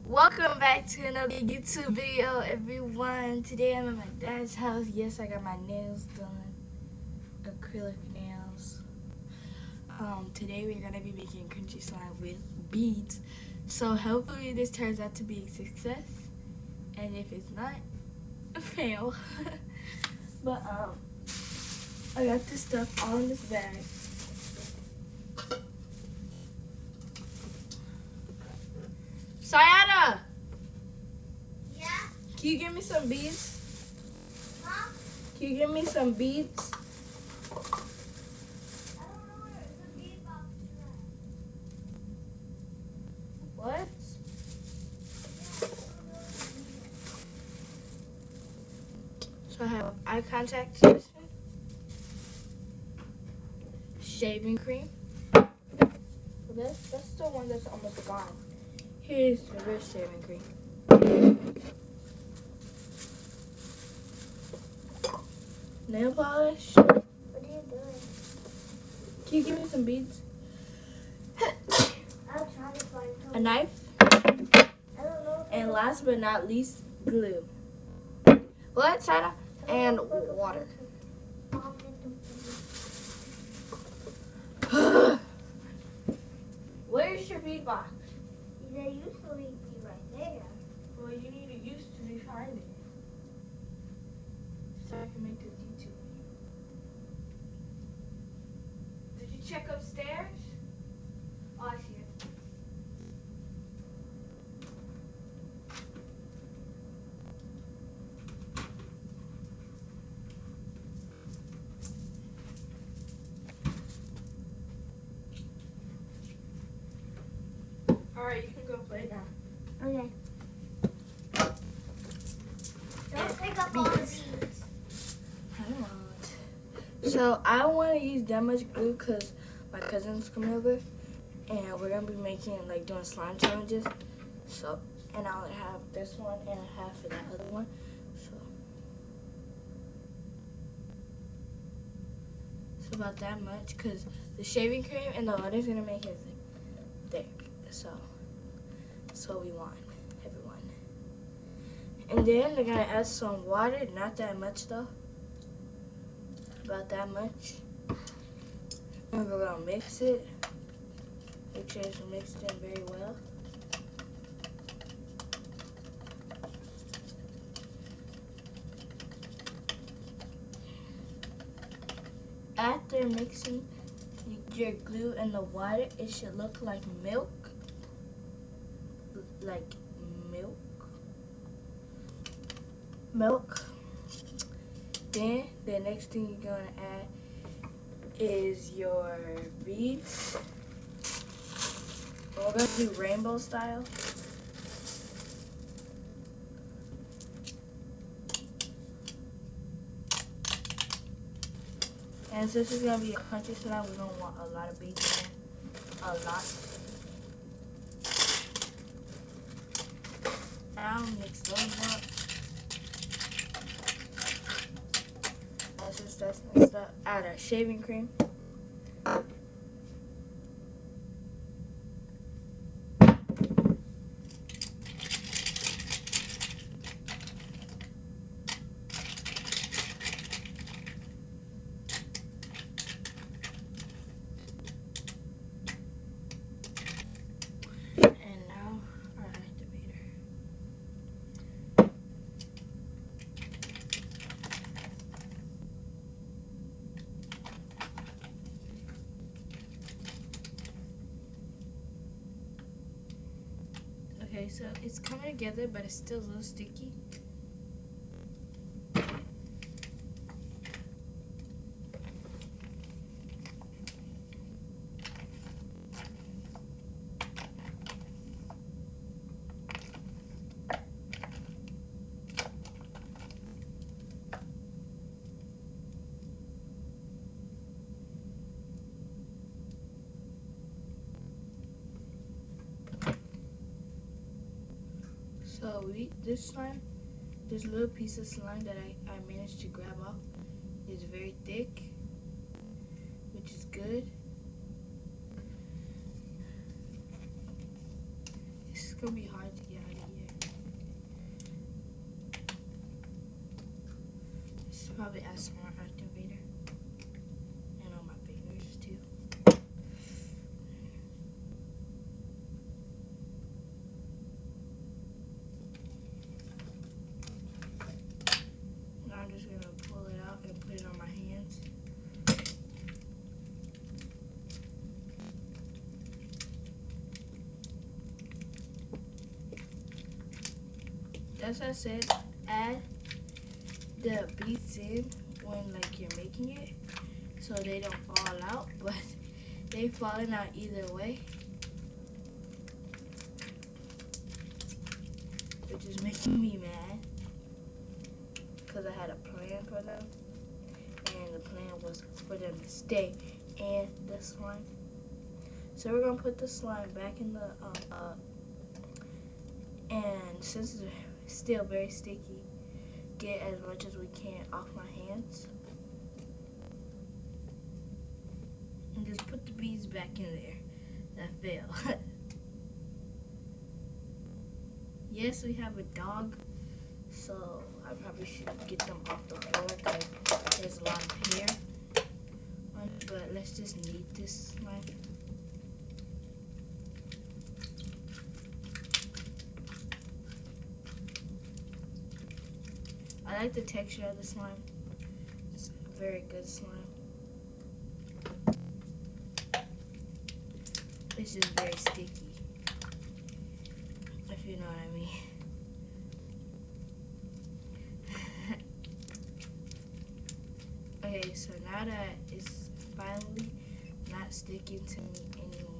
Welcome back to another YouTube video, everyone. Today I'm at my dad's house. Yes, I got my nails done, acrylic nails. Today we're gonna be making crunchy slime with beads. So hopefully this turns out to be a success, and if it's not, a fail. But I got this stuff all in this bag. Sayada! Yeah? Can you give me some beads? Huh? Can you give me some beads? I don't know where the bead box is at. What? So I have eye contact solution, shaving cream. That's the one that's almost gone. Here's the real shaving cream. Nail polish. What are you doing? Can you give me some beads? I'll try to find A knife. I don't know. And last but not least, glue. What, Sada? And water. Where's your bead box? There used to be right there. Well, you need to use to be find it. So I can make this YouTube video. Did you check upstairs? Oh, I see it. Alright, you can go play now. Okay. Don't pick up all the beads. I won't. So I want to use that much glue because my cousin's coming over and we're gonna be making doing slime challenges. So and I'll have this one and a half of that other one. So about that much because the shaving cream and the water is gonna make it thick. So that's what we want, everyone. And then they're gonna add some water, not that much though. About that much. And we're gonna mix it. Make sure it's mixed in very well. After mixing your glue and the water, it should look like milk. Like milk. Then the next thing you're gonna add is your beads. We're gonna do rainbow style. And since it's gonna be a crunchy slime, we're gonna want a lot of beads in there. A lot. Now mix those up. And since that's mixed up, add our shaving cream. And now our activator. Okay, so it's coming together, but it's still a little sticky. So this slime, this little piece of slime that I managed to grab off is very thick, which is good. This is gonna be hard to get out of here. should probably add some more activator. And on my fingers too. Now I'm just gonna pull it out and put it on my hands. As I said, add the beads in when like you're making it so they don't fall out, but they falling out either way, which is making me mad because I had a plan for them and the plan was for them to stay in the slime. So we're gonna put the slime back in the and since it's still very sticky, get as much as we can off my hands. And just put the beads back in there that fell. Yes, we have a dog, so I probably should get them off the floor because there's a lot of hair on it, but let's just knead this slime. I like the texture of the slime. It's a very good slime. It's just very sticky, if you know what I mean. Okay, so now that it's finally not sticking to me anymore,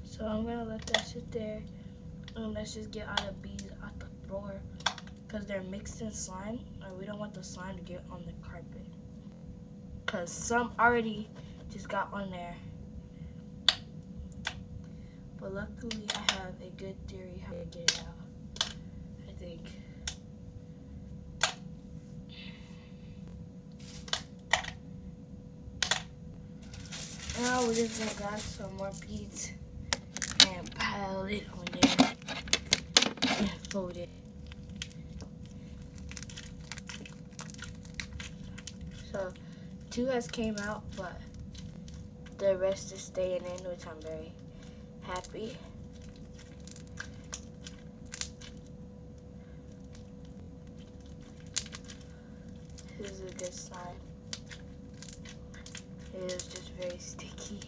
so I'm gonna let that sit there and let's just get all the beads out the floor because they're mixed in slime and we don't want the slime to get on the carpet because some already just got on there. But luckily I have a good theory how to get it out, I think. Now we're just gonna grab some more beads and pile it on there and fold it. So 2 has came out, but the rest is staying in, which I'm very happy. This is a good slime. It is just very sticky.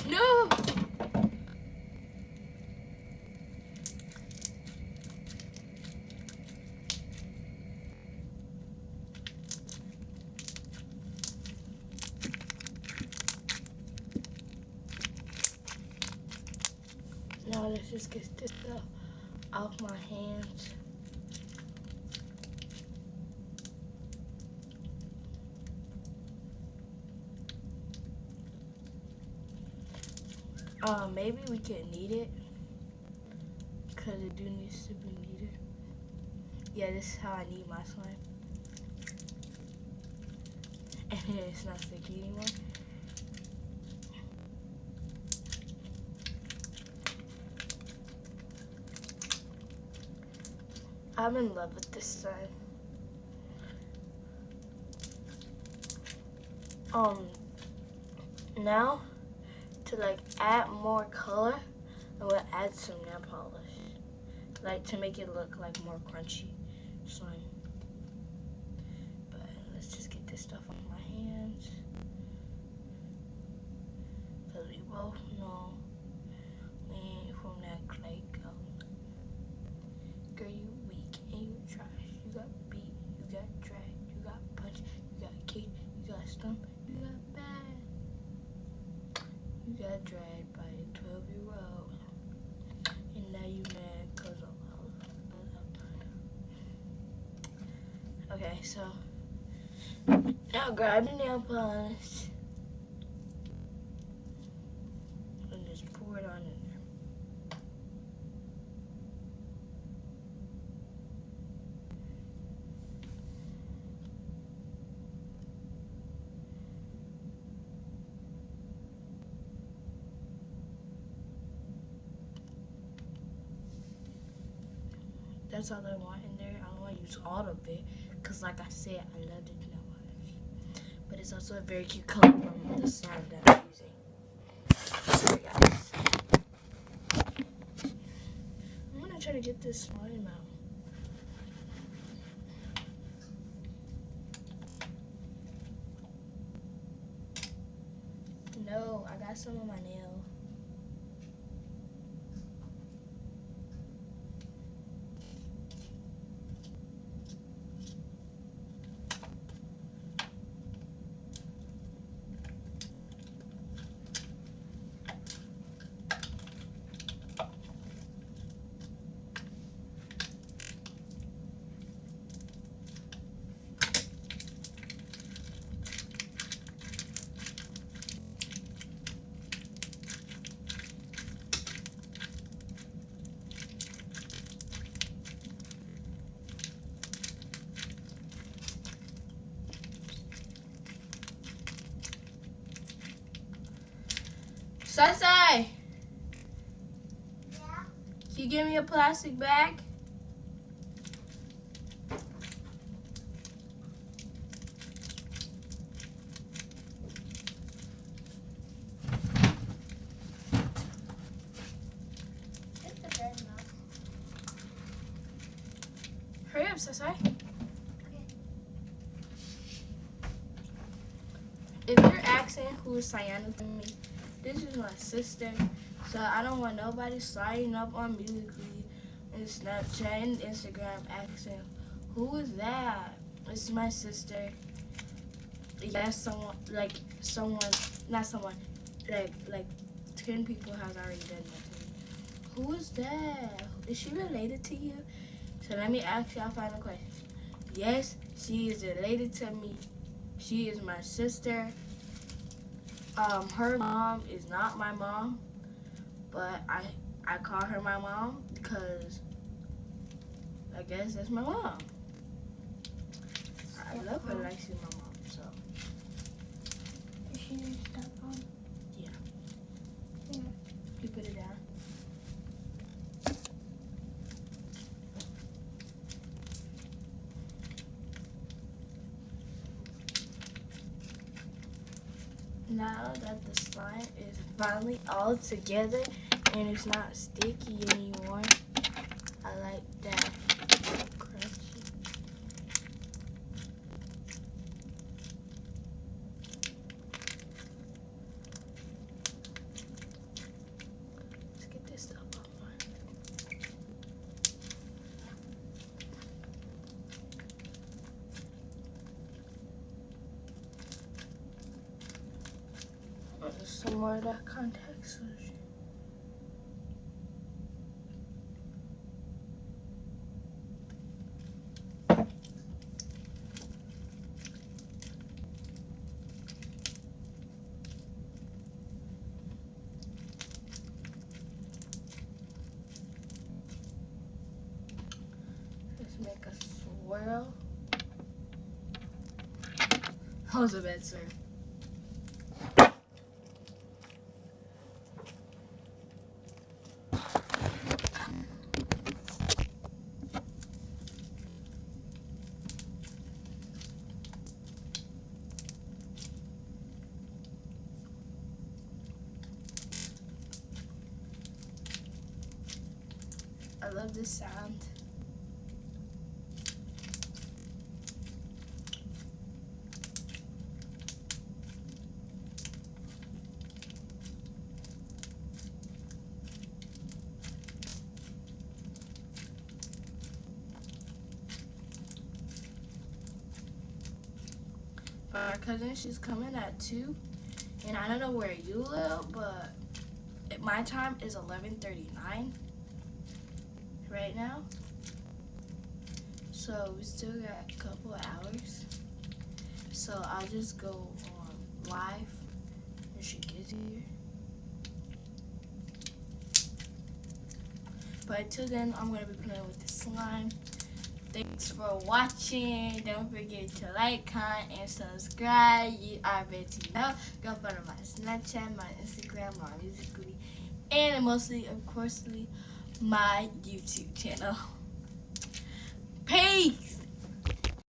No! Now let's just get this stuff off my hands. Maybe we can knead it because it do needs to be kneaded. Yeah, this is how I knead my slime. And it's not sticky anymore. I'm in love with this sign. Now to like add more color, I'm gonna add some nail polish, like to make it look like more crunchy slime. But let's just get this stuff on my hands, cause we both know we ain't from that clay go. Girl, you weak and you trash. You got beat, you got dragged, you got punched, you got kicked, you got stumped, you got bad. You got dragged by a 12-year-old, and now you mad cause okay, so now grab the nail polish and just pour it on in there. That's all I want in there. I don't want to use all of it because, like I said, I love the nail polish. But it's also a very cute color from the slime that I'm using. Sorry, guys. I'm going to try to get this slime out. No, I got some on my nail. Sai, Yeah. can you give me a plastic bag? Get the bed now. Hurry up, Sai. If you're asking who is Sayana to me, this is my sister. So I don't want nobody sliding up on Musically and Snapchat and Instagram asking, who is that? It's my sister. Yes, like 10 people has already done that to me. Who is that? Is she related to you? So let me ask y'all a final question. Yes, she is related to me. She is my sister. Her mom is not my mom, but I call her my mom because I guess that's my mom. I love her like she's my mom, so. Is she your stepmom? Yeah. Yeah. You put it down. Now that the slime is finally all together and it's not sticky anymore, I like that. Crunchy. Let's get this stuff off. Some more of that contact solution. Let's make a swirl. How's the bed, sir? I love this sound. My cousin, she's coming at 2, and I don't know where you live, but my time is 11:39 right now. So we still got a couple of hours. So I'll just go on live when she gets here. But until then, I'm gonna be playing with the slime. Thanks for watching. Don't forget to like, comment, and subscribe. You already know. Go follow my Snapchat, my Instagram, my Musical.ly, and mostly, of course, my YouTube channel. Peace!